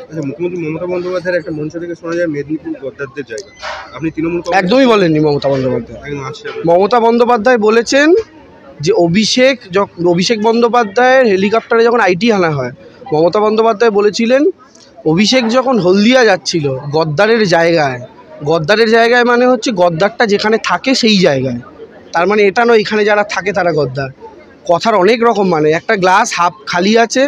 আচ্ছা, মুখ্যমন্ত্রী মমতা বন্দ্যোপাধ্যায়ের একটা মঞ্চ থেকে শোনা যায় মেদিনীপুর গদ্দারদের জায়গা। আপনি তৃণমূল একদমই বলেননি মমতা বন্দ্যোপাধ্যায়। একদম মমতা বন্দ্যোপাধ্যায় বলেছেন যে অভিষেক বন্দ্যোপাধ্যায়ের হেলিকপ্টারে যখন আইটি হানা হয়, মমতা বন্দ্যোপাধ্যায় বলেছিলেন অভিষেক যখন হলদিয়া যাচ্ছিল গদ্দারের জায়গায় মানে হচ্ছে গদ্দারটা যেখানে থাকে সেই জায়গায়। তার মানে এটা নয় এখানে যারা থাকে তারা গদ্দার। কথার অনেক রকম মানে, একটা গ্লাস হাফ খালি আছে,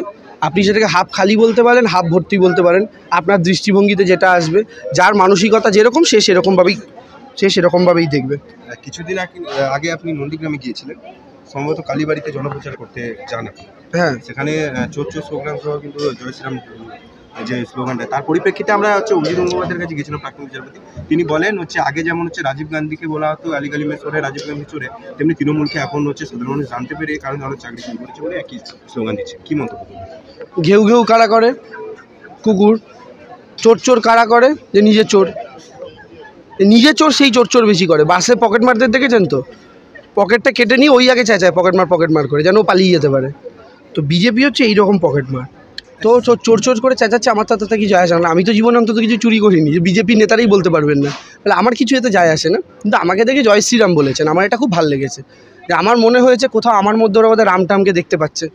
আপনি সেটাকে হাফ খালি বলতে পারেন, হাফ ভর্তি বলতে পারেন, আপনার দৃষ্টিভঙ্গিতে যেটা আসবে। যার মানসিকতা যেরকম সে সেরকমভাবেই দেখবে। কিছুদিন আগে আপনি নন্দীগ্রামে গিয়েছিলেন, সম্ভবত কালীবাড়িতে জনপ্রচার করতে যান আপনি। হ্যাঁ, সেখানে চোর স্লোগান সহ কিন্তু জয় শ্রীরাম যে স্লোগানটা, তার পরিপ্রেক্ষিতে আমরা অভিজিৎ গঙ্গোপাধ্যায়ের কাছে গেছিলাম, প্রাক্তন বিচারপতি। তিনি বলেন আগে যেমন রাজীব গান্ধীকে বলা হতো আলিগালিমে চোরে, রাজীব গান্ধী চোরে, তেমনি তৃণমূলকে এখন সাধারণ মানুষ জানতে পেরে কারণ অনেক চাকরি শুরু করেছে বলে একই স্লোগান দিচ্ছে। কি মন্তব্য? ঘেউ ঘেউ কারা করে কুকুর, চোর কারা করে যে নিজে চোর সেই চোর বেশি করে। বাসে পকেট মারদের দেখেছেন তো, পকেটটা কেটে নিয়ে ওই আগে চেঁচায় পকেট মার করে যেন পালিয়ে যেতে পারে। তো বিজেপি হচ্ছে এইরকম পকেট মার। তো চোর করে চেঁচাচ্ছে, আমার তাতে কি যায় আসে না। আমি তো জীবনে অন্তত কিছু চুরি করিনি, যে বিজেপি নেতারাই বলতে পারবেন না, তাহলে আমার কিছু এতে যায় আসে না। কিন্তু আমাকে দেখে জয় শ্রীরাম বলেছেন, আমার এটা খুব ভালো লেগেছে। যে আমার মনে হয়েছে কোথাও আমার মধ্যে ওরা আমাদের রামটামকে দেখতে পাচ্ছে,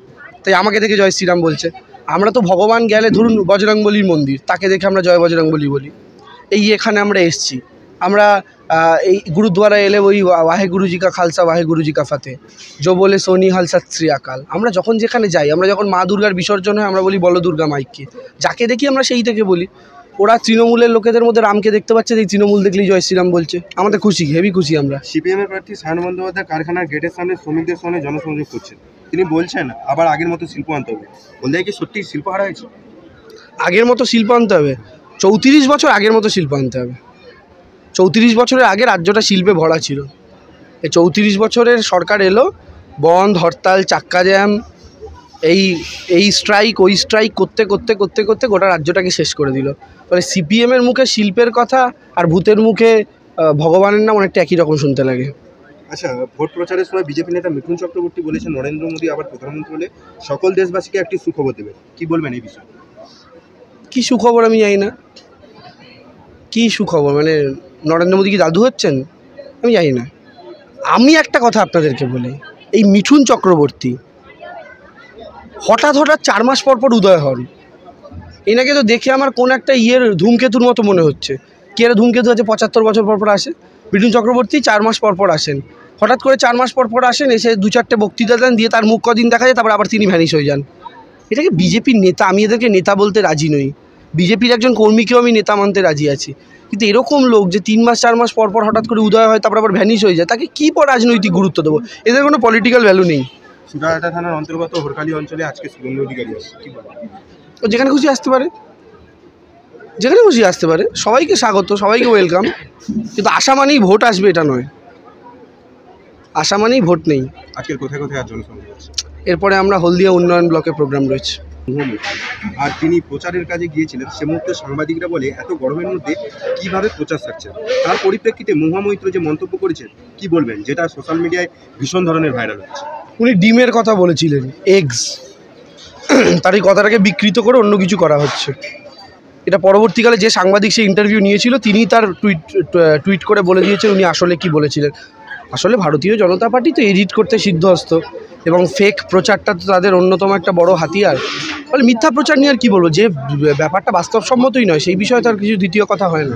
তাই আমাকে দেখে জয় শ্রীরাম বলছে। আমরা তো ভগবান গেলে ধরুন বজরংবলীর মন্দির, তাকে দেখে আমরা জয় বজরংবলী বলি। এখানে আমরা এসছি, আমরা এই গুরুদ্বারা এলে ওই ওয়াহে গুরুজি কা খালসা ওয়াহে গুরুজি কা ফাতে জো বলে সোনি হাল সত শ্রী আকাল। আমরা যখন যেখানে যাই, আমরা যখন মা দুর্গার বিসর্জন হয় আমরা বলি বলো দুর্গা মাইককে, যাকে দেখি আমরা সেই থেকে বলি। ওরা তৃণমূলের লোকেদের মধ্যে রামকে দেখতে পাচ্ছে, এই তৃণমূল দেখলেই জয় শ্রীরাম বলছে। আমাদের খুশি, হেভি খুশি আমরা। সিপিএমের প্রার্থী সায়ন বন্দ্যোপাধ্যায় কারখানার গেটের সামনে শ্রমিকদের সঙ্গে জনসংযোগ করছেন। তিনি বলছেন আবার আগের মতো শিল্প আনতে হবে। বলতে কি সত্যি শিল্প হারা হয়েছে? আগের মতো শিল্প আনতে হবে? 34 বছর আগের মতো শিল্প আনতে হবে। 34 বছরের আগে রাজ্যটা শিল্পে ভরা ছিল। এই 34 বছরের সরকার এলো, বন্ধ, হরতাল, চাক্কা জ্যাম, এই স্ট্রাইক ওই স্ট্রাইক করতে গোটা রাজ্যটাকে শেষ করে দিল। ফলে সিপিএমের মুখে শিল্পের কথা আর ভূতের মুখে ভগবানের নাম অনেকটা একই রকম শুনতে লাগে। আচ্ছা, ভোট প্রচারের সময় বিজেপি নেতা মিঠুন চক্রবর্তী বলেছেন নরেন্দ্র মোদী আবার প্রধানমন্ত্রী হলে সকল দেশবাসীকে একটি সুখবর দেবে। কি বলবেন এই বিষয়ে? কি সুখবর আমি জানি না। কি সুখবর মানে নরেন্দ্র মোদী কি দাদু হচ্ছেন? আমি জানি না। আমি একটা কথা আপনাদেরকে বলি, এই মিঠুন চক্রবর্তী হঠাৎ 4 মাস পর উদয় হন। এনাকে তো দেখে আমার কোন একটা ধূমকেতুর মতো মনে হচ্ছে। কি এরা ধূমকেতু আছে 75 বছর পর আসে? মিঠুন চক্রবর্তী 4 মাস পর আসেন। হঠাৎ করে 4 মাস পর আসেন, এসে 2-4টে বক্তৃতা দেন, দিয়ে তার মুখ কদিন দেখা যায়, তারপর আবার তিনি ভ্যানিশ হয়ে যান। এটাকে বিজেপির নেতা, আমি এদেরকে নেতা বলতে রাজি নই। বিজেপির একজন কর্মীকেও আমি নেতা মানতে রাজি আছি, কিন্তু এরকম লোক যে 3 মাস 4 মাস পর হঠাৎ করে উদয় হয়, তারপর আবার ভ্যানিশ হয়ে যায়, তাকে কী রাজনৈতিক গুরুত্ব দেবো? এদের কোনো পলিটিক্যাল ভ্যালু নেই। সুরাহাটা থানার অন্তর্গত হরকালি অঞ্চলে আজকে শুভেন্দু অধিকারী আসছে, কি বলবেন? ও যেখানে খুশি আসতে পারে, সবাইকে স্বাগত, সবাইকে ওয়েলকাম। কিন্তু আশা মানেই ভোট আসবে এটা নয়, আশা মানেই ভোট নেই। আজকের কোথায় আর জনসংযোগ আছে? এরপরে আমরা হলদিয়া উন্নয়ন ব্লকে প্রোগ্রাম রয়েছে। আর তিনি প্রচারের কাজে গিয়েছিলেন, সে মুহূর্তে সাংবাদিকরা বলে এত গরমের মধ্যে কিভাবে প্রচার সারছেন। তার পরিপ্রেক্ষিতে মহামৈত্র যে মন্তব্য করেছেন, কি বলবেন, যেটা সোশ্যাল মিডিয়ায় ভীষণ ধরনের ভাইরাল হচ্ছে? উনি ডিমের কথা বলেছিলেন, এগস, তার এই কথাটাকে বিকৃত করে অন্য কিছু করা হচ্ছে। এটা পরবর্তীকালে যে সাংবাদিক সে ইন্টারভিউ নিয়েছিল তিনি তার টুইট করে বলে দিয়েছেন উনি আসলে কি বলেছিলেন। আসলে ভারতীয় জনতা পার্টি তো এডিট করতে সিদ্ধহস্ত, এবং ফেক প্রচারটা তো তাদের অন্যতম একটা বড় হাতিয়ার। ফলে মিথ্যা প্রচার নিয়ে আর কী বলবো, যে ব্যাপারটা বাস্তবসম্মতই নয় সেই বিষয়ে তার কিছু দ্বিতীয় কথা হয় না।